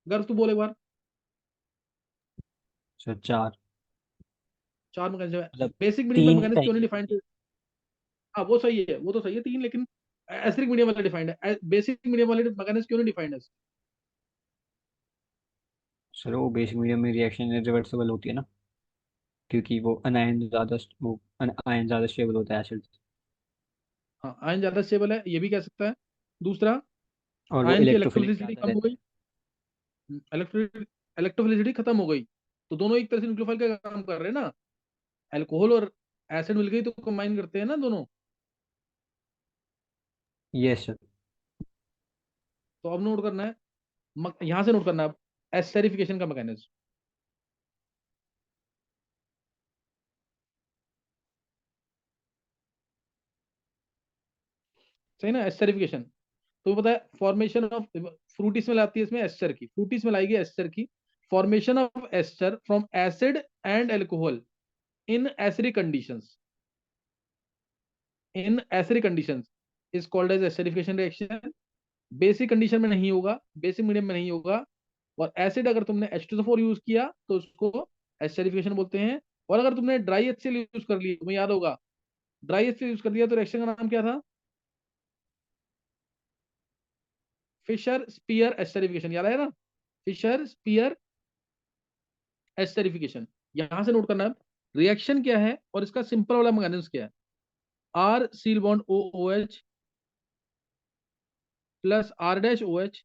गर्व तू बोल एक बार। सर चार। चार मैकेनिज्म है। मतलब बेसिक मीडियम तीन मैकेनिज्म क्यों नहीं चाहिए। डिफाइंड? हाँ वो सही है, वो तो सही है तीन, लेकिन एसिडिक मीडियम वाला डिफाइंड है, बेसिक मीडियम वाले मैकेनिज्म क्यों नहीं डिफाइंड है? सर वो बेसिक मीडियम में रिएक्शन रिवर्सिबल होती है ना, क्योंकि वो अनायन ज़्यादा, वो आयन ज़्यादा स्टेबल होता है एसिड। हाँ आयन ज्यादा स्टेबल है, ये भी कह सकता है। दूसरा, और वो आयन की इलेक्ट्रोफिलिक इलेक्ट्रोफिलिसिटी ज़्यादा कम हो रहता गई। है। इलेक्ट्रोफिलिसिटी खत्म हो गई, तो दोनों एक तरह से न्यूक्लियोफाइल का काम कर रहे हैं ना। अल्कोहल और एसिड मिलकर ही तो कंबाइन करते हैं ना दोनों। Yes sir. तो अब नोट करना है, यहां से नोट करना है अब एस्टेरिफिकेशन का मैकेनिज्म। सही ना, एस्टेरिफिकेशन। तो पता है फॉर्मेशन ऑफ, फ्रूटिस में लाती है इसमें एस्टर की, फ्रूटिस में लाएगी एस्टर की। Formation of ester from acid and alcohol in acidic conditions, in acidic conditions is called as esterification reaction. Basic condition में नहीं होगा, बेसिक मीडियम में नहीं होगा। और एसिड अगर तुमने H2SO4 यूज किया तो उसको एस्टेरिफिकेशन बोलते हैं। और अगर तुमने ड्राई HCl यूज कर लिया, तुम्हें याद होगा, ड्राई HCl यूज कर दिया तो रिएक्शन का नाम क्या था? फिशर स्पीयर एस्टेरिफिकेशन, याद आया ना? Fischer Speier esterification. यहां से नोट करना है रिएक्शन क्या है और इसका सिंपल वाला मैकेनिज्म क्या है। आर सील bond O O H plus R dash O H,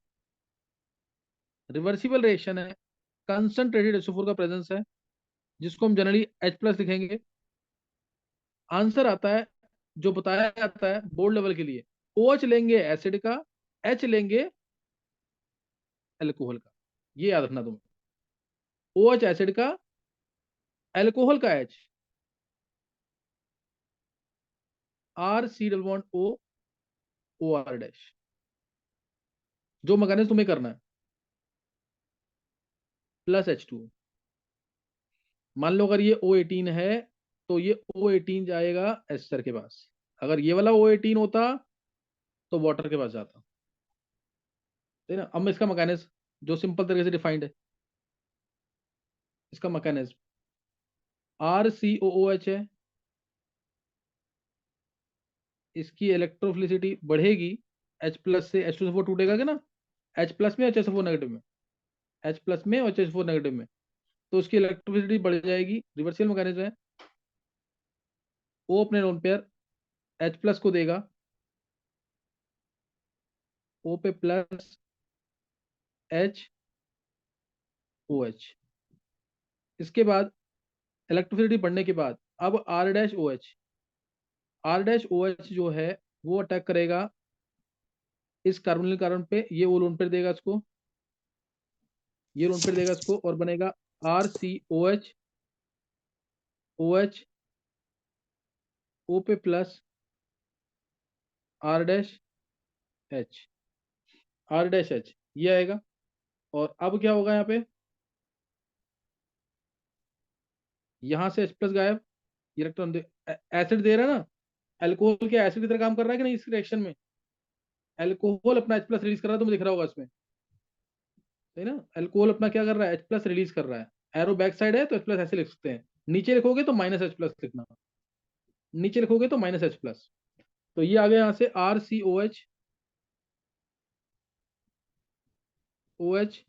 reversible reaction है, कंसंट्रेटेड SO4 का प्रेजेंस है, जिसको हम जनरली H प्लस लिखेंगे। आंसर आता है जो बताया जाता है बोर्ड लेवल के लिए, OH लेंगे एसिड का, H लेंगे अल्कोहल का। ये याद रखना तुम्हें, OH एसिड का, अल्कोहल का H, R C double bond O, O R dash. जो मैकेनिज्म तुम्हें करना है, प्लस H2। मान लो अगर ये O18 है तो ये O18 जाएगा एस्टर के पास। अगर ये वाला O18 होता तो वाटर के पास जाता। ठीक है ना? अब मैं इसका मैकेनिज्म जो सिंपल तरीके से डिफाइंड है, इसका mechanism are C O O H है, इसकी इलेक्ट्रोफिलिसिटी बढ़ेगी, H प्लस से H2SO4 टूटेगा कि ना, H प्लस में HSO4 नेगेटिव में, H प्लस में और HSO4 नेगेटिव में, तो उसकी इलेक्ट्रोफिलिसिटी बढ़ जाएगी। रिवर्सल मैकेनिज्म है, O अपने लोन पेयर H प्लस को देगा, O पे प्लस H ओ एच। इसके बाद इलेक्ट्रोफिलिटी बढ़ने के बाद अब R dash O H, R dash O H जो है वो अटैक करेगा इस कार्बोनिल कार्बन पे, ये वो लोन पेयर देगा इसको, ये लोन पेयर देगा इसको, और बनेगा R C O H, O H, O पे plus R dash H, R dash H, ये आएगा। और अब क्या होगा यहाँ पे, यहाँ से H प्लस गायब, इलेक्ट्रॉन एसिड दे रहा है ना, अल्कोहल के एसिड की तरह काम कर रहा है कि नहीं इस रिएक्शन में? अल्कोहल अपना H प्लस रिलीज कर रहा है, तुम्हें दिख रहा होगा इसमें, है ना? अल्कोहल अपना क्या कर रहा है, H प्लस रिलीज कर रहा है। एरो बैक साइड है तो H प्लस ऐसे लिख सकते हैं, नीचे लिखोगे तो माइनस H प्लस लिखना, नीचे लिखोगे तो माइनस H प्लस। तो ये आ गया यहाँ से R C O H, O H,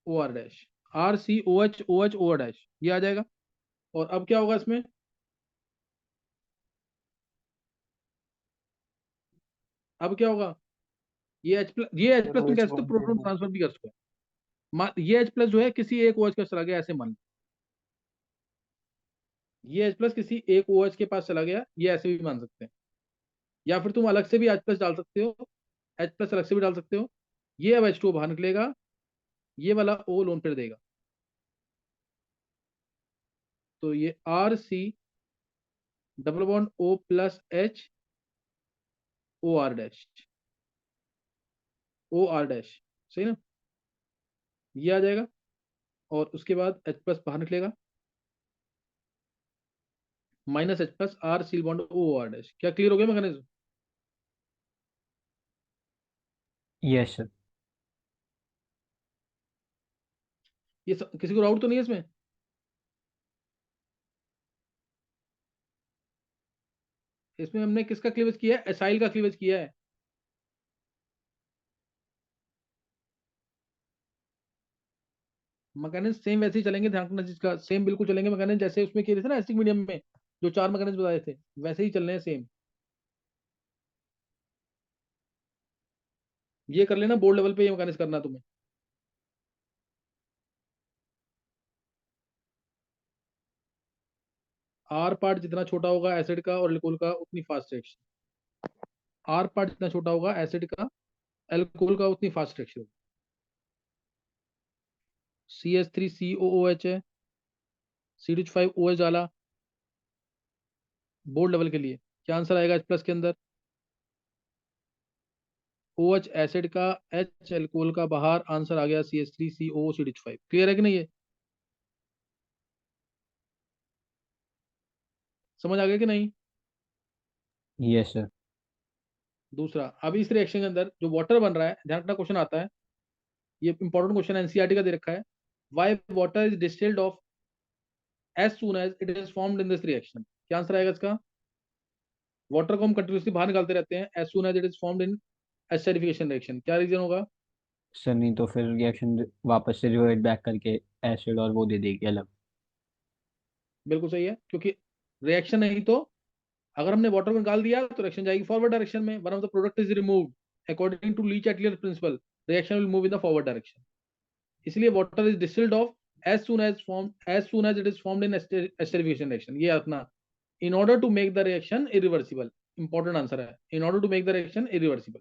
O R dash, R C O H O H O R dash, ये आ जाएगा। और अब क्या होगा इसमें, अब क्या होगा, ये H प्लस, ये H सर प्लस ओ तुम कह एच सकते हो बॉन्ड प्रोटॉन पे। ट्रांसफर भी कर सकते हो। ये H प्लस जो है किसी एक OH के पास चला गया ऐसे मान लो, ये H प्लस किसी एक OH के पास चला गया, ये ऐसे भी मान सकते हैं। या फिर तुम अलग से भी H प्लस डाल सकते हो, H प्लस अलग से भी डाल सकते हो। ये अब H2 बाहर निकलेगा, ये वाला O लोन पेयर देगा। तो ये R C double bond O plus H, O R dash, O R dash, सही ना? ये आ जाएगा। और उसके बाद H प्लस बाहर निकलेगा, माइनस H प्लस आर सील बॉन्ड ओ आर डैश। क्या क्लियर हो गया मैकेनिज्म? Yes sir. किसी को डाउट तो नहीं है इसमें? इसमें हमने किसका क्लीवेज किया है? एसाइल का क्लीवेज किया है। मैकेनिज्म सेम वैसे ही चलेंगे, ध्यान रखना जिसका सेम बिल्कुल चलेंगे मैकेनिज्म, जैसे उसमें किए थे ना एसिटिक मीडियम में, जो 4 मैकेनिज्म बताए थे, वैसे ही चलने हैं सेम। ये कर लेना, बोर्ड लेवल पे ये मैकेनिज्म करना तुम्हें। आर पार्ट जितना छोटा होगा एसिड का और अल्कोहल का, उतनी फास्ट रिएक्शन। आर पार्ट जितना छोटा होगा एसिड का, अल्कोहल का, उतनी फास्ट रिएक्शन होगी। CH3COOH है, CH5OH डाला बोर्ड लेवल के लिए, क्या आंसर आएगा H+ के अंदर? OH एसिड का, H अल्कोहल का, बाहर आंसर आ गया CH3COOCH5। क्लियर है कि नहीं? ये समझ आ गया कि नहीं? Yes sir. दूसरा, अभी इस रिएक्शन के अंदर जो वाटर बन रहा है, ध्यान रखना क्वेश्चन आता है, ये इंपॉर्टेंट क्वेश्चन एनसीईआरटी का दे रखा है। Why water is distilled off as soon as it is formed in this reaction? क्या आंसर आएगा इसका? वाटर को हम कंटिन्यूसली बाहर निकालते रहते हैं as soon as it is formed in acidification reaction, क्या रीजन होगा? सर नहीं तो फिर रिएक्शन वापस से रिवर्ट बैक करके एसिड और वो दे देगी अलग। बिल्कुल सही है, क्योंकि रिएक्शन नहीं तो, अगर हमने वाटर को निकाल दिया तो रिएक्शन जाएगी फॉरवर्ड डायरेक्शन में, one of the product is removed according to लीच एटलियर principle, reaction will move in the forward direction. इसलिए water is distilled off as soon as it is formed in esterification reaction, ये अपना, in order to make the reaction irreversible. Important answer है, in order to make the reaction irreversible,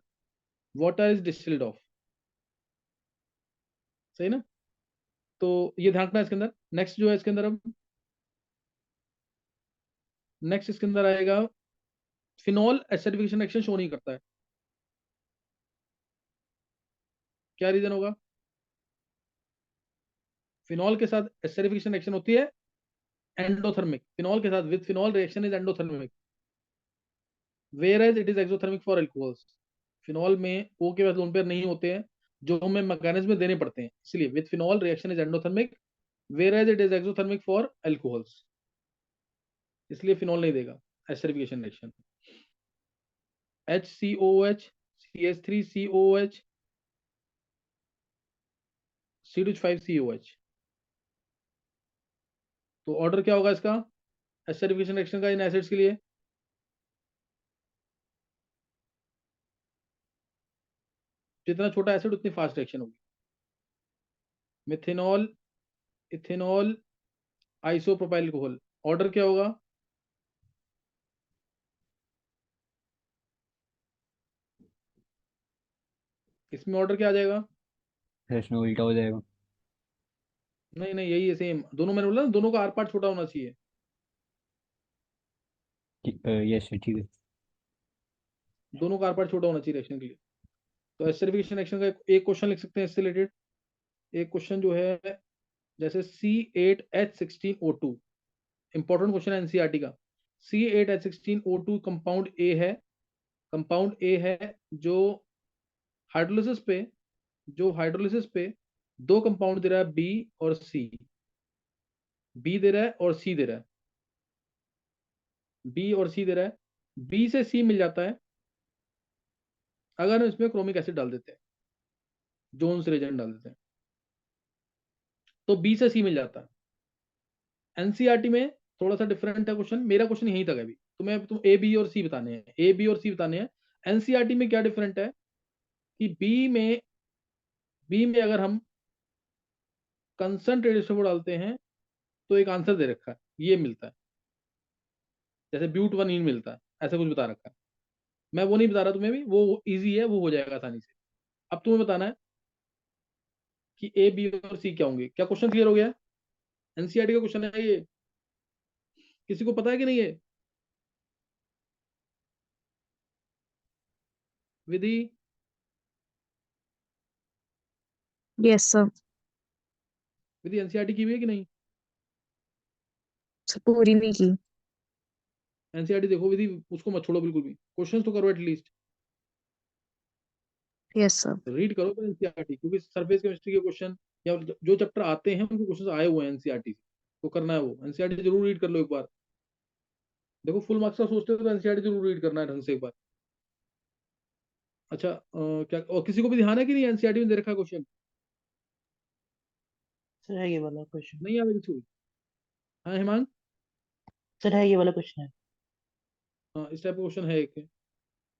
water is distilled off. सही ना? तो ये ध्यान रखना इसके अंदर। नेक्स्ट जो है इसके अंदर, अब नेक्स्ट इसके अंदर आएगा, फिनॉल एसिडिफिकेशन रिएक्शन शो नहीं करता है, क्या रीजन होगा? फिनॉल के साथ एसिडिफिकेशन रिएक्शन होती है एंडोथर्मिक, फिनॉल के साथ with phenol reaction is endothermic, whereas it is exothermic for alcohols. Phenol में ओ के बाद लोन पेयर नहीं होते हैं, जो हमें मैकेनिज्म में देने पड़ते हैं, इसलिए with phenol reaction is endothermic, whereas it is exothermic for alcohols, इसलिए फिनॉल नहीं देगा acidification reaction. HCOOH, CH3COOH, CH5COH, तो ऑर्डर क्या होगा इसका एसिडिफिकेशन रिएक्शन का इन एसिड्स के लिए? जितना छोटा एसिड उतनी फास्ट रिएक्शन होगी। Methanol, ethanol, isopropyl alcohol, order क्या होगा? इसमें ऑर्डर क्या आ जाएगा? फिर इसमें उल्टा हो जाएगा। नहीं नहीं, यही है सेम, दोनों मैंने बोला ना, दोनों का आर पार्ट छोटा होना चाहिए। यस सर ठीक है। दोनों का आर पार्ट छोटा होना चाहिए रिएक्शन के लिए। तो एसिडिफिकेशन रिएक्शन का एक क्वेश्चन लिख सकते हैं इससे रिलेटेड। एक क्वेश्चन जो है, जैसे C8H16O2, इंपॉर्टेंट क्वेश्चन है एनसीईआरटी का। C8H16O2 कंपाउंड ए है, कंपाउंड ए है, जो हाइड्रोलिसिस पे जो हाइड्रोलिसिस पे दो कंपाउंड दे रहा है, बी और सी, बी दे रहा है और सी दे रहा है, बी और सी दे रहा है। बी से सी मिल जाता है अगर हम इसमें क्रोमिक एसिड डाल देते हैं, जोन्स रिएजेंट डाल देते हैं, तो बी से सी मिल जाता है। एनसीईआरटी में थोड़ा सा डिफरेंट है क्वेश्चन, मेरा क्वेश्चन यहीं तक है अभी, तुम ए बी और सी बताने हैं, ए बी और सी बताने हैं। एनसीईआरटी में क्या डिफरेंट है कि बी में अगर हम कंसंट्रेट डालते हैं तो एक आंसर दे रखा है, ये मिलता है, जैसे ब्यूट 1 इन मिलता है, ऐसा कुछ बता रखा है। मैं वो नहीं बता रहा तुम्हें, भी वो इजी है, वो हो जाएगा आसानी से। अब तुम्हें बताना है कि ए बी और सी क्या होंगे। क्या क्वेश्चन क्लियर हो गया? एनसीईआरटी का क्वेश्चन है ये, किसी को पता है कि नहीं है Vidhi? Yes sir. Vidhi NCERT की हुई है कि नहीं? पूरी नहीं की। एनसीईआरटी देखो विधि, उसको मत छोड़ो बिल्कुल भी, क्वेश्चन तो करो एटलीस्ट, यस सर। रीड करो एनसीईआरटी, क्योंकि सरफेस केमिस्ट्री के क्वेश्चन या जो चैप्टर आते हैं उनके क्वेश्चन आए हुए हैं एनसीईआरटी से, तो करना है वो एनसीईआरटी जरूर रीड कर लो एक बार। देखो फुल मार्क्स का सोचते हो तो एनसीईआरटी जरूर रीड करना है ढंग से एक बार। अच्छा क्या और किसी को भी ध्यान है कि नहीं एनसीईआरटी में दे रखा क्वेश्चन? सर है ये वाला क्वेश्चन। नहीं याद है किसी को? हाँ हेमांग। सर है ये वाला क्वेश्चन है। हाँ इस टाइप का क्वेश्चन है एक,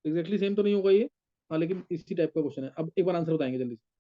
एग्जैक्टली सेम तो नहीं होगा ये, हाँ लेकिन इसी टाइप का क्वेश्चन है। अब एक बार आंसर बताएंगे जल्दी से।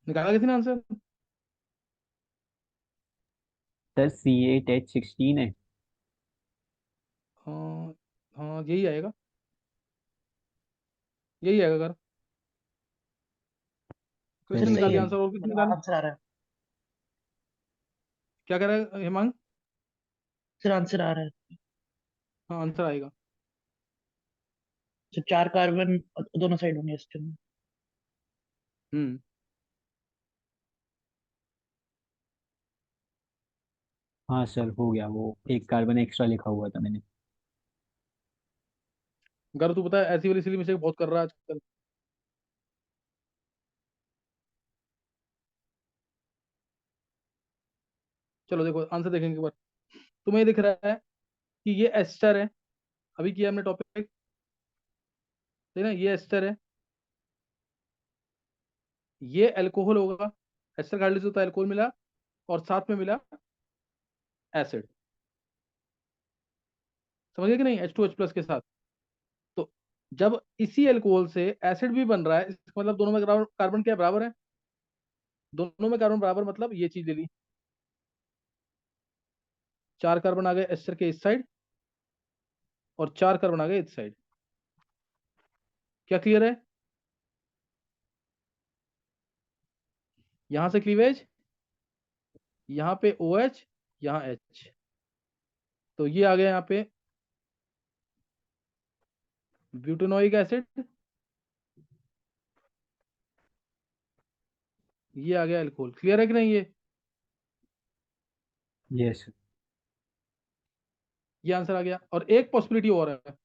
निकाला किसी ने आंसर? सर C8H16 है। हाँ हाँ यही आएगा, यही आएगा अगर। सर कृष्ण सही निकाल है। दिया आंसर, और किसने निकाला? आंसर आ रहा है। क्या कह रहा है हेमांग? सर आंसर आ रहा है। हाँ आंसर आएगा। सर 4 कार्बन दोनों साइड होंगे इसके में। हम्म। हाँ सर हो गया, वो एक कार्बन एक्स्ट्रा लिखा हुआ था मैंने। अगर तू पता है ऐसी वाली सिली मिस्टेक बहुत कर रहा है आजकल। चलो देखो आंसर देखेंगे एक बार। तुम्हें ये दिख रहा है कि ये एस्टर है, अभी किया हमने टॉपिक, है ना, ये एस्टर है, ये अल्कोहल होगा। एस्टर कार्बोनिल से होता है अल्कोहल मिला, और साथ में मिला एसिड। समझ गए कि नहीं, H2H+ के साथ। तो जब इसी अल्कोहल से एसिड भी बन रहा है, इसका मतलब दोनों में कार्बन क्या बराबर है? दोनों में कार्बन बराबर, मतलब ये चीज ले ली, 4 कार्बन आ गए एस्टर के इस साइड, और 4 कार्बन आ गए इस साइड। क्या क्लियर है? यहां से क्लीवेज, यहाँ पे OH, यहाँ H, तो ये आ गया यहाँ पे ब्यूटेनोइक एसिड, ये आ गया अल्कोहल। क्लियर है कि नहीं यस। ये आंसर आ गया। और एक पॉसिबिलिटी और है,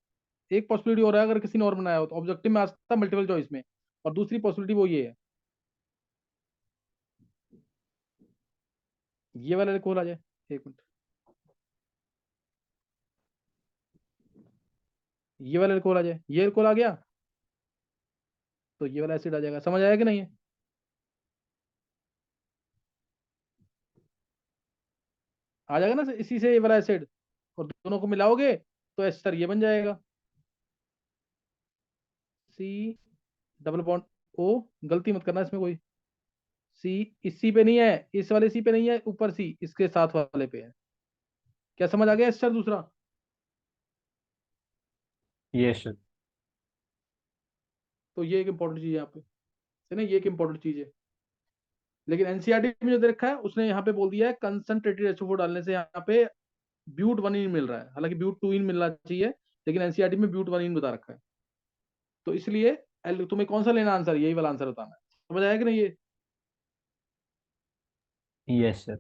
एक पॉसिबिलिटी और है, अगर किसी ने और बनाया हो तो ऑब्जेक्टिव में आ सकता है, मल्टीपल चॉइस में। और दूसरी पॉसिबिलिटी वो ये है, ये वाला अल्कोहल आ जाए। एक मिनट, ये वाला अल्कोहल आ जाए, ये अल्कोहल आ गया, तो ये वाला एसिड आ जाएगा। समझ आया कि नहीं है? आ जाएगा ना इसी से ये वाला एसिड, और दोनों को मिलाओगे तो एस्टर ये बन जाएगा। सी डबल बॉन्ड ओ, गलती मत करना इसमें कोई, सी इस सी पे नहीं है, इस वाले सी पे नहीं है, ऊपर सी इसके साथ वाले पे है। क्या समझ आ गया सर दूसरा? Yes sir. तो ये एक इंपॉर्टेंट चीज है यहाँ पे, है ना, ये एक इंपॉर्टेंट चीज है। लेकिन एनसीईआरटी में जो दे रखा है उसने यहाँ पे बोल दिया है कंसंट्रेटेड एच डालने से यहाँ पे ब्यूट 1 इन मिल रहा है, हालांकि ब्यूट 2 इन मिलना चाहिए, लेकिन एनसीईआरटी में ब्यूट 1 इन बता रखा है। तो इसलिए तुम्हें कौन सा लेना आंसर, यही वाला आंसर बताना है। समझ आया कि नहीं ये? Yes sir.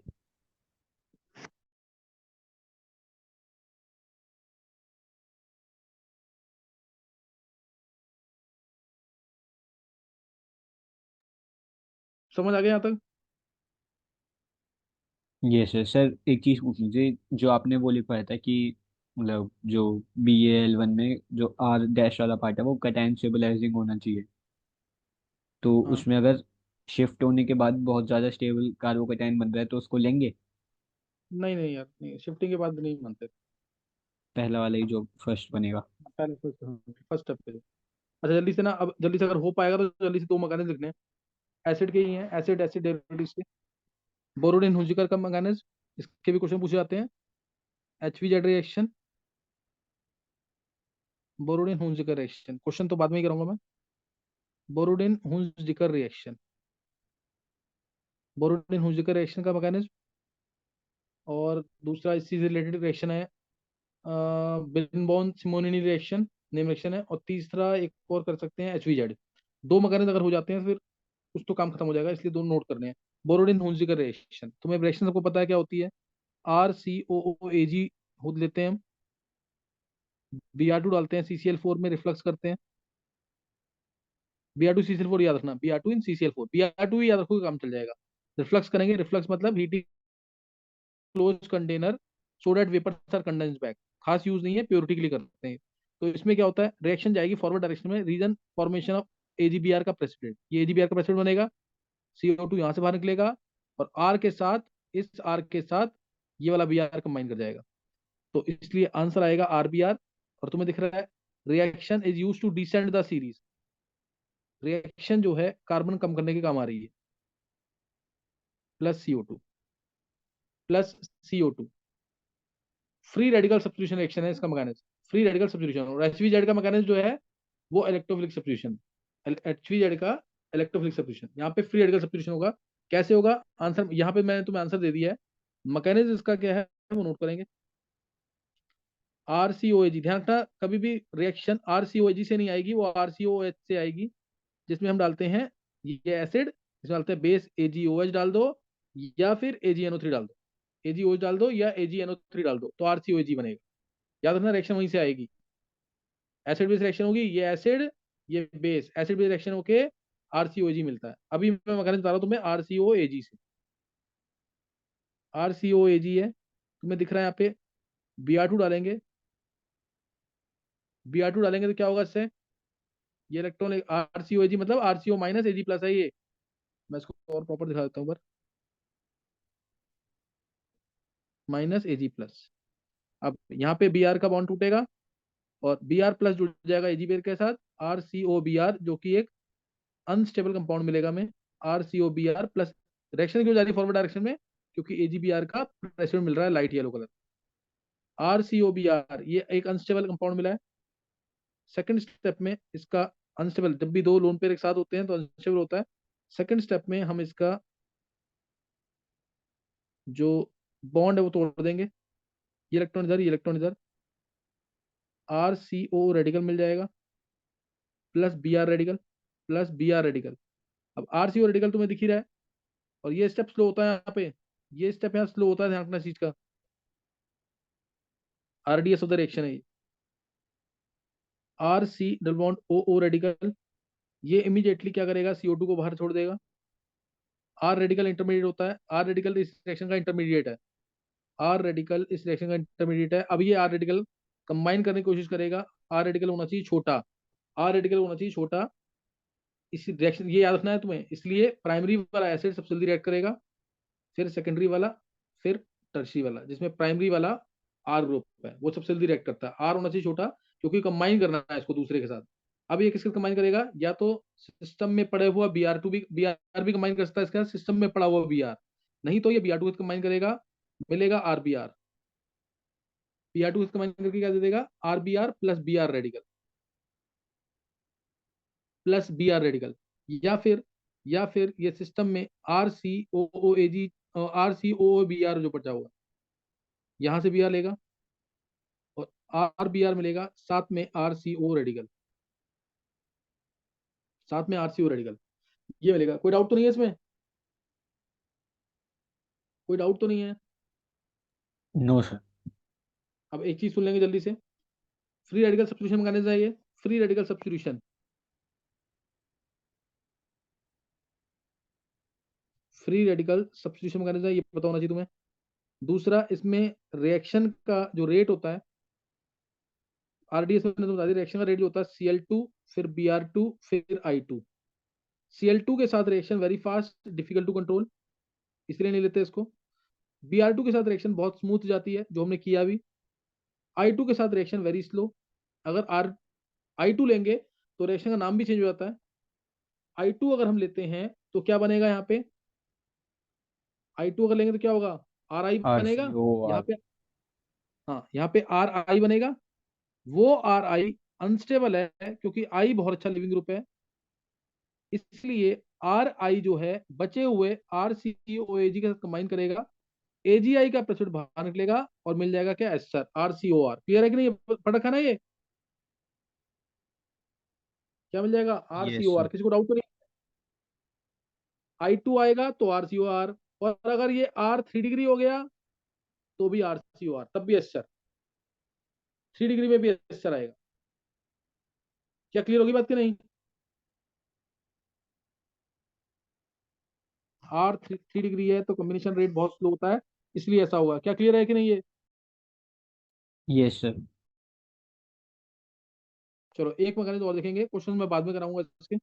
समझ आ गया यहाँ तक? Yes sir. सर एक चीज पूछनी थी, जो आपने वो लिखवाया था कि मतलब जो BAL1 में जो R डैश वाला पार्ट है वो कैटायन स्टेबलाइजिंग होना चाहिए, तो हाँ, उसमें अगर शिफ्ट होने के बाद बहुत ज्यादा स्टेबल कार्बोकैटायन बन रहा है तो उसको लेंगे? नहीं नहीं यार, नहीं, शिफ्टिंग के बाद भी नहीं मानते। पहला वाला ही जो फर्स्ट बनेगा। पहले फर्स्ट स्टेप पे। अच्छा जल्दी से ना, अब जल्दी से अगर हो पाएगा तो जल्दी से दो मैकेनिज्म लिखने हैं, एसिड के ही हैं, एसिड एसिड डेरिवेटिव्स के। बोरोडिन हुंजिकर का मैकेनिज्म, इसके भी क्वेश्चन पूछे जाते हैं। HV रिएक्शन, बोरोडिन हुंजिकर रिएक्शन, क्वेश्चन तो बाद में ही करूंगा मैं। बोरोडिन हुंजिकर रिएक्शन, बोरोडिन हुंजिकर रिएक्शन का मैकेनिज्म। और दूसरा इसी से रिलेटेड रिएक्शन है बिल्बॉन सिमोनिनी रिएक्शन, नेम रिएक्शन है। और तीसरा एक और कर सकते हैं HVZ। दो मैकेनिज्म अगर हो जाते हैं फिर कुछ तो काम खत्म हो जाएगा, इसलिए दोनों नोट करने हैं। बोरोडिन हुंजिकर रिएक्शन, तुम्हें रिएक्शन सबको पता है क्या होती है? RCOOAG खुद लेते हैं हम, Br2 डालते हैं CCl4 में, रिफ्लक्स करते हैं। Br2 CCl4 याद रखना, Br2 इन CCl4, Br2 ही याद रखोगे काम चल जाएगा। रिफ्लक्स करेंगे, रिफ्लक्स मतलब heating close container so that vapours are condensed back, खास यूज नहीं है, प्योरिटी के लिए करते हैं। तो इसमें क्या होता है, रिएक्शन जाएगी फॉरवर्ड डायरेक्शन में, रीजन फॉर्मेशन ऑफ AgBr का प्रेसिपिटेट, ये AgBr का प्रेसिपिटेट बनेगा, CO2 यहाँ से बाहर निकलेगा, और R के साथ, इस R के साथ ये वाला Br कंबाइन कर जाएगा। तो इसलिए आंसर आएगा RBr। और तुम्हें दिख रहा है reaction is use to descend the series, reaction जो है कार्बन कम करने के काम आ रही है, plus CO2। Free radical substitution reaction है इसका मैकेनिज्म, फ्री रेडिकल सब्स्टिट्यूशन। और HVZ का मैकेनिज्म जो है वो इलेक्ट्रोफिलिक सब्स्टिट्यूशन, HVZ का इलेक्ट्रोफिलिक सब्स्टिट्यूशन। यहाँ पे फ्री रेडिकल सब्स्टिट्यूशन होगा। कैसे होगा आंसर, यहाँ पे मैंने तुम्हें आंसर दे दिया है, मैकेनिज्म इसका क्या है वो नोट करेंगे। RCOAG, ध्यान रखना कभी भी रिएक्शन RCOAG से नहीं आएगी, वो RCOH से आएगी, जिसमें हम डालते हैं ये एसिड, इसमें डालते हैं बेस AgOH डाल दो, या फिर AgNO3 डाल दो, AgOH डाल दो या AgNO3 डाल दो, तो RCOAG बनेगा। याद रखना रिएक्शन वहीं से आएगी, एसिड बेस रिएक्शन होगी, ये एसिड ये बेस, एसिड बेस रिएक्शन होके RCOG मिलता है। अभी मैं मैकेनिज्म बता रहा हूँ तुम्हें RCOAG से, RCOAG है, तुम्हें दिख रहा है यहाँ पे। Br2 डालेंगे, Br2 डालेंगे तो क्या होगा इससे, ये इलेक्ट्रॉन RCOAG मतलब RCO माइनस Ag प्लस है ये। मैं इसको और प्रॉपर दिखा देता हूँ, माइनस Ag प्लस। अब यहाँ पे Br का बॉन्ड टूटेगा और Br प्लस जुड़ जाएगा Ag पेयर के साथ, RCOBr, जो कि एक अनस्टेबल कंपाउंड मिलेगा हमें, RCOBr प्लस। रिएक्शन क्यों जा रही है फॉरवर्ड डायरेक्शन में, क्योंकि AgBr का प्रेसिपिटेट मिल रहा है लाइट येलो कलर। RCOBr ये एक अनस्टेबल कंपाउंड मिला है। सेकंड स्टेप में इसका अनस्टेबल, जब भी दो लोन पेयर एक साथ होते हैं तो अनस्टेबल होता है। सेकंड स्टेप में हम इसका जो बॉन्ड है वो तोड़ देंगे, ये इलेक्ट्रॉन इधर, ये इलेक्ट्रॉन इधर, RCO रेडिकल मिल जाएगा, plus Br radical, plus Br radical. अब RCO रेडिकल तुम्हें दिख ही रहा है, और ये स्टेप स्लो होता है यहाँ पे, ये स्टेप यहाँ स्लो होता है, ध्यान रखना इस चीज का, RDS ऑफ द रिएक्शन है ये। RC double bond OO radical, ये इमीडिएटली क्या करेगा, CO2 को बाहर छोड़ देगा। R रेडिकल इंटरमीडिएट होता है, R रेडिकल इस रिएक्शन का इंटरमीडिएट है, R रेडिकल इस रिएक्शन का इंटरमीडिएट है। अब ये R रेडिकल कंबाइन करने की कोशिश करेगा, R रेडिकल होना चाहिए छोटा, R रेडिकल होना चाहिए छोटा, इस रिएक्शन ये याद रखना है तुम्हें। इसलिए प्राइमरी वाला एसिड सबसे जल्दी रिएक्ट करेगा, फिर सेकेंडरी वाला, फिर टर्शरी वाला। जिसमें प्राइमरी वाला R ग्रुप है वो सबसे जल्दी रिएक्ट करता है, R होना चाहिए छोटा, क्योंकि कंबाइन करना है इसको दूसरे के साथ। अब ये किसके कंबाइन करेगा, या तो सिस्टम में पड़े हुआ Br2 भी, Br भी कंबाइन कर सकता है इसके साथ, सिस्टम में पड़ा हुआ Br, नहीं तो ये Br2 कंबाइन करेगा, मिलेगा RBr। Br2 कंबाइन करके क्या दे देगा, RBr plus Br radical, plus Br radical. या फिर ये सिस्टम में RCOOAG, RCOOBr जो बचा हुआ, यहां से Br लेगा और RBr मिलेगा, साथ में RCO रेडिकल, साथ में RCO रेडिकल, ये मिलेगा। कोई डाउट तो नहीं है इसमें, कोई डाउट तो नहीं है। No sir. अब एक चीज सुन लेंगे जल्दी से, फ्री रेडिकल सब्स्टिट्यूशन मैकेनिज्म है ये, free radical substitution, free radical substitution mechanism है, ये पता होना चाहिए तुम्हें। दूसरा, इसमें रिएक्शन का जो रेट होता है, आरडीएस में तो बता दी, रिएक्शन का रेट जो होता है Cl2 फिर Br2 फिर I2। Cl2 के साथ reaction very fast, difficult to control, इसलिए नहीं लेते इसको। Br2 के साथ रिएक्शन बहुत स्मूथ जाती है, जो हमने किया अभी। I2 के साथ रिएक्शन वेरी स्लो। अगर I2 लेंगे तो रिएक्शन का नाम भी चेंज हो जाता है। I2 अगर हम लेते हैं तो क्या बनेगा यहाँ पे, I2 अगर लेंगे तो क्या होगा, Ri बनेगा यहाँ RCOR। पे, हाँ यहाँ पे Ri बनेगा। वो Ri अनस्टेबल है क्योंकि I बहुत अच्छा लिविंग ग्रुप है, इसलिए Ri जो है बचे हुए RCOAG के साथ कंबाइन करेगा, AgI का प्रेसिड बाहर निकलेगा और मिल जाएगा क्या, एस्टर, RCOR। क्लियर है कि नहीं, पढ़ रखा ना ये, क्या मिल जाएगा, यस RCOR। सर। किसी को डाउट तो नहीं। I2 आएगा तो RCOR, और अगर ये R 3 डिग्री हो गया तो भी RCOR, तब भी एस्टर, 3 डिग्री में भी एस्टर आएगा। क्या क्लियर होगी बात कि नहीं, R 3 डिग्री है तो कॉम्बिनेशन रेट बहुत स्लो होता है, इसलिए ऐसा होगा। क्या क्लियर है कि नहीं ये। Yes sir. चलो एक मैकेनिज्म और देखेंगे, क्वेश्चन मैं बाद में कराऊंगा इसके।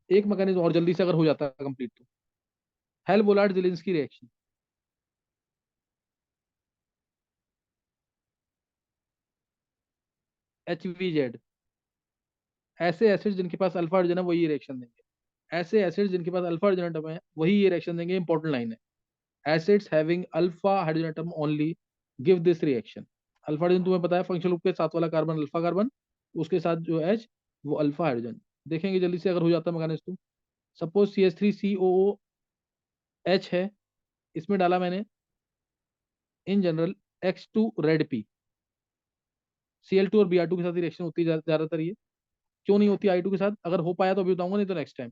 एक मैकेनिज्म और जल्दी से अगर हो जाता है कंप्लीट तो, Hell Volhard Zelinsky reaction. HVZ, ऐसे एसिड जिनके पास अल्फा हाइड्रोजन है वही रिएक्शन देंगे, ऐसे एसिड जिनके पास अल्फा हाइड्रोजन एटम है वही ये रिएक्शन देंगे। इंपॉर्टेंट लाइन है, acids having alpha hydrogen atom only give this reaction. Alpha hydrogen तुम्हें पता है फंक्शनल ग्रुप के साथ वाला कार्बन अल्फा कार्बन, उसके साथ जो H वो अल्फा हाइड्रोजन। देखेंगे जल्दी से अगर हो जाता है मैकेनिज्म। सपोज CH3COOH है, इसमें डाला मैंने in general X2 red P, Cl2 और Br2 के साथ ही रिएक्शन होती है ज्यादातर ये। क्यों नहीं होती I2 के साथ, अगर हो पाया तो अभी बताऊंगा, नहीं तो नेक्स्ट टाइम।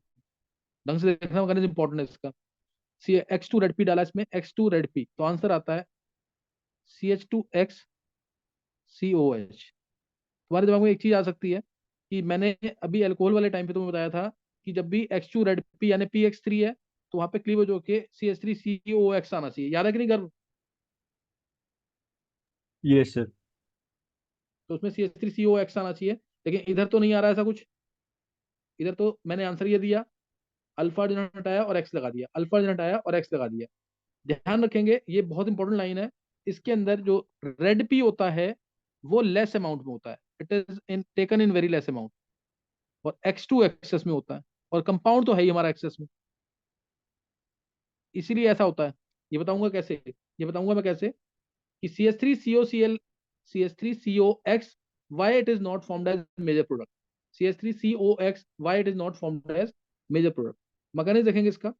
ढंग से देखना मैकेनिज्म इंपॉर्टेंट है इसका। सी X2 रेड पी डाला इसमें, X2 रेड पी, तो आंसर आता है CH2X COH। तुम्हारे दिमाग में एक चीज आ सकती है कि मैंने अभी अल्कोहल वाले टाइम पे तुम्हें बताया था कि जब भी X2 रेड पी यानी PX3 है तो वहां पे क्लीवेज होके CH3COX आना चाहिए, याद है कि नहीं गर्व। Yes sir. तो उसमें CH3COX आना चाहिए, लेकिन इधर तो नहीं आ रहा ऐसा कुछ। इधर तो मैंने आंसर ये दिया, अल्फा जनरेट हटाया और एक्स लगा दिया, अल्फा जनरेट हटाया और एक्स लगा दिया। ध्यान रखेंगे ये बहुत इंपॉर्टेंट लाइन है, इसके अंदर जो रेड पी होता है वो लेस अमाउंट में होता है, it is in taken in very less amount, और X2 एक्सेस में होता है, और कंपाउंड तो है ही हमारा एक्सेस में, इसीलिए ऐसा होता है। ये बताऊंगा कैसे, ये बताऊंगा मैं कैसे कि CH3COCl, CH3COX, why it is not formed as major product, CH3COX, why it is not formed as major product। Mechanism देखेंगे इसका।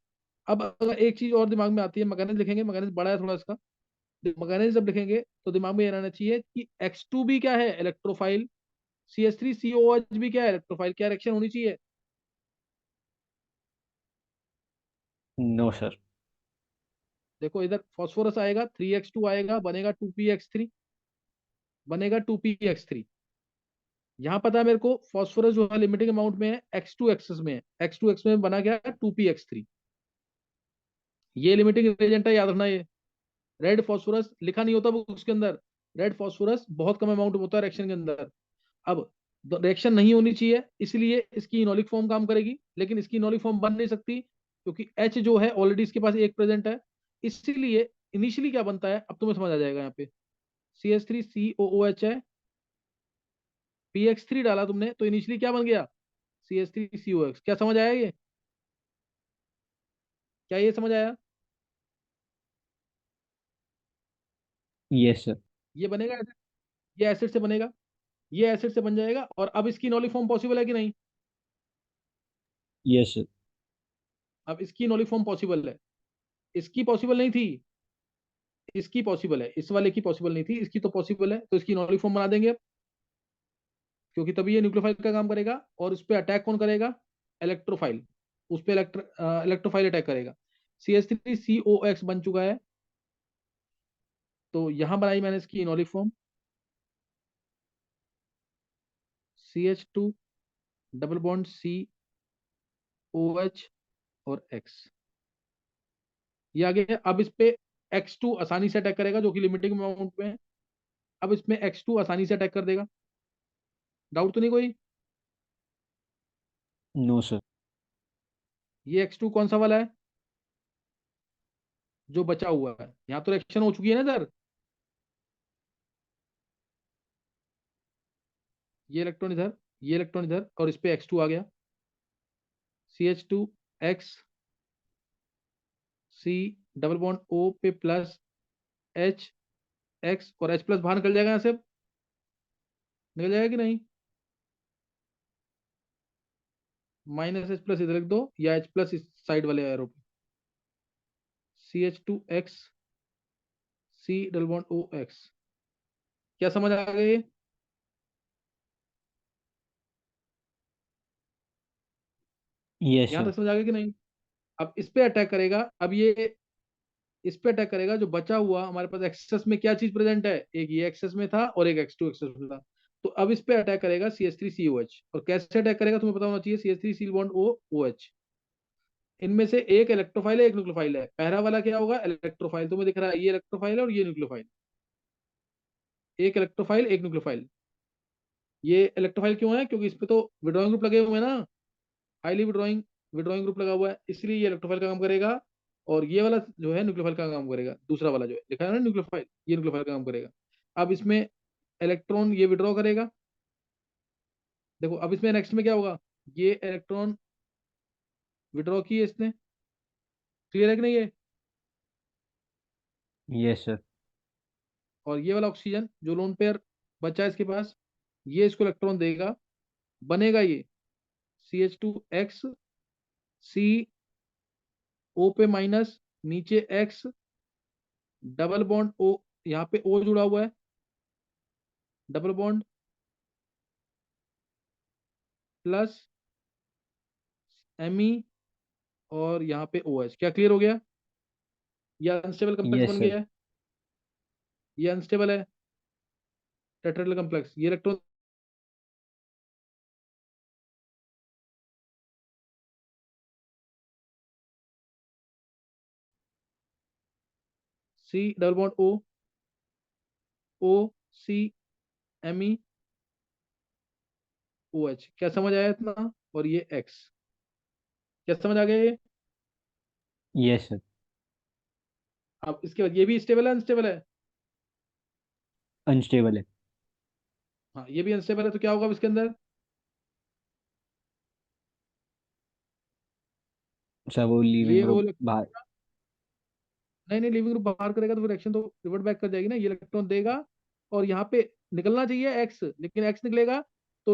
अब अगर एक चीज और दिमाग में आती है, मैकेनिज्म लिखेंगे, मैकेनिज्म बड़ा है थोड़ा इसका, मैकेनिज्म जब लिखेंगे तो दिमाग में ये रहना चाहिए कि X2 भी क्या है, इलेक्ट्रोफाइल, CH3COH भी क्या है, इलेक्ट्रोफाइल। क्या रिएक्शन होनी चाहिए, नो सर। देखो इधर फॉस्फोरस आएगा, 3X2 आएगा, बनेगा 2PX3, बनेगा 2PX3। यहाँ पता है मेरे को फॉस्फोरस जो है लिमिटिंग अमाउंट में है, X2 एक्सेस में है, X2 एक्स में बना गया 2PX3। ये लिमिटिंग एजेंट है, याद रखना। ये रेड फॉस्फोरस लिखा नहीं होता बुक्स के अंदर, रेड फॉस्फोरस बहुत कम अमाउंट में होता है रिएक्शन के अंदर। अब रिएक्शन नहीं होनी चाहिए, इसलिए इसकी इनोलिक फॉर्म काम करेगी, लेकिन इसकी इनोलिक फॉर्म बन नहीं सकती क्योंकि H जो है ऑलरेडी इसके पास एक प्रेजेंट है। इसीलिए इनिशियली क्या बनता है, अब तुम्हें समझ आ जाएगा। यहाँ पे CH3COOH है, px3 डाला तुमने तो इनिशियली क्या बन गया, CH3COX। क्या समझ आया ये, क्या ये समझ आया? Yes sir. ये बनेगा acid, ये एसिड से बनेगा, ये एसिड से बन जाएगा। और अब इसकी नॉली फॉर्म पॉसिबल है कि नहीं? Yes sir. अब इसकी नॉली फॉर्म पॉसिबल है, इसकी पॉसिबल नहीं थी, इसकी पॉसिबल है, इस वाले की पॉसिबल नहीं थी, इसकी तो पॉसिबल है। तो इसकी नॉली फॉर्म बना देंगे अब, क्योंकि तभी ये न्यूक्लियोफाइल का काम करेगा। और उस पर अटैक कौन करेगा, इलेक्ट्रोफाइल, उस पर इलेक्ट्रोफाइल अटैक करेगा। CH3COX बन चुका है, तो यहां बनाई मैंने इसकी enolic form, CH2 double bond COH और X, ये आ गया। अब इस पे X2 आसानी से अटैक करेगा, जो कि लिमिटिंग अमाउंट में है। अब इसमें X2 आसानी से अटैक कर देगा, डाउट तो नहीं कोई? No sir. ये X2 कौन सा वाला है, जो बचा हुआ है? यहाँ तो रिएक्शन हो चुकी है ना सर, ये इलेक्ट्रॉन इधर, ये इलेक्ट्रॉन इधर, और इस पे X2 आ गया। CH2X C double bond O पे प्लस HX, और H प्लस बाहर निकल जाएगा यहाँ से, निकल जाएगा कि नहीं? -H+ इधर लिख दो, या H+ इस साइड वाले एरो पे। CH2X C double bond OX, क्या समझ आ गई ये? यस यहाँ सर। तक समझ आ गया कि नहीं? अब इस पे अटैक करेगा, अब ये इस पे अटैक करेगा। जो बचा हुआ हमारे पास एक्सेस में क्या चीज प्रेजेंट है, एक ये एक्सेस में था और एक X2 एक्सेस में था। तो अब इस पे अटैक करेगा CH3COH। और कैसे अटैक करेगा तुम्हें पता होना चाहिए, CH3 सी बॉन्ड OH। इनमें से एक इलेक्ट्रोफाइल है, एक न्यूक्लियोफाइल है। पहला वाला क्या होगा, इलेक्ट्रोफाइल, तुम्हें दिख रहा है ये इलेक्ट्रोफाइल है और ये न्यूक्लियोफाइल। एक इलेक्ट्रोफाइल एक न्यूक्लियोफाइल। ये इलेक्ट्रोफाइल क्यों है, क्योंकि इस पे तो विड्रॉइंग ग्रुप लगे हुए हैं ना, हाईली विड्रॉइंग विड्रॉइंग ग्रुप लगा हुआ है, इसलिए ये इलेक्ट्रोफाइल का काम करेगा। और ये वाला जो है न्यूक्लियोफाइल का काम करेगा, दूसरा वाला जो है लिखा है ना न्यूक्लियोफाइल, ये न्यूक्लियोफाइल का काम करेगा। अब इसमें इलेक्ट्रॉन ये विड्रॉ करेगा। देखो अब इसमें नेक्स्ट में क्या होगा, ये इलेक्ट्रॉन विड्रॉ किए इसने, क्लियर है कि नहीं ये? Yes sir. और ये वाला ऑक्सीजन जो लोन पेयर बचा है इसके पास, ये इसको इलेक्ट्रॉन देगा, बनेगा ये CH2X C O पे माइनस, नीचे X डबल बॉन्ड O, यहाँ पे O जुड़ा हुआ है, डबल बॉन्ड प्लस Me, और यहाँ पे OH। क्या क्लियर हो गया? ये अनस्टेबल कम्प्लेक्स यस बन सर। गया है, ये अनस्टेबल है टेट्राहेड्रल कम्प्लेक्स। ये electron C double bond O C Me OH। क्या समझ आया इतना? और ये X, क्या समझ आ गया ये? Yes sir. अब इसके बाद ये भी स्टेबल है अनस्टेबल है? अनस्टेबल है। हाँ ये भी अनस्टेबल है, तो क्या होगा अब इसके अंदर? सर वो लीविंग ये वो ग्रुप बाहर। नहीं नहीं, लिविंग ग्रुप बाहर करेगा तो फिर रिएक्शन तो रिवर्ट बैक कर जाएगी ना, ये इलेक्ट्रॉन देगा और यहाँ पे निकलना चाहिए X, लेकिन X निकलेगा तो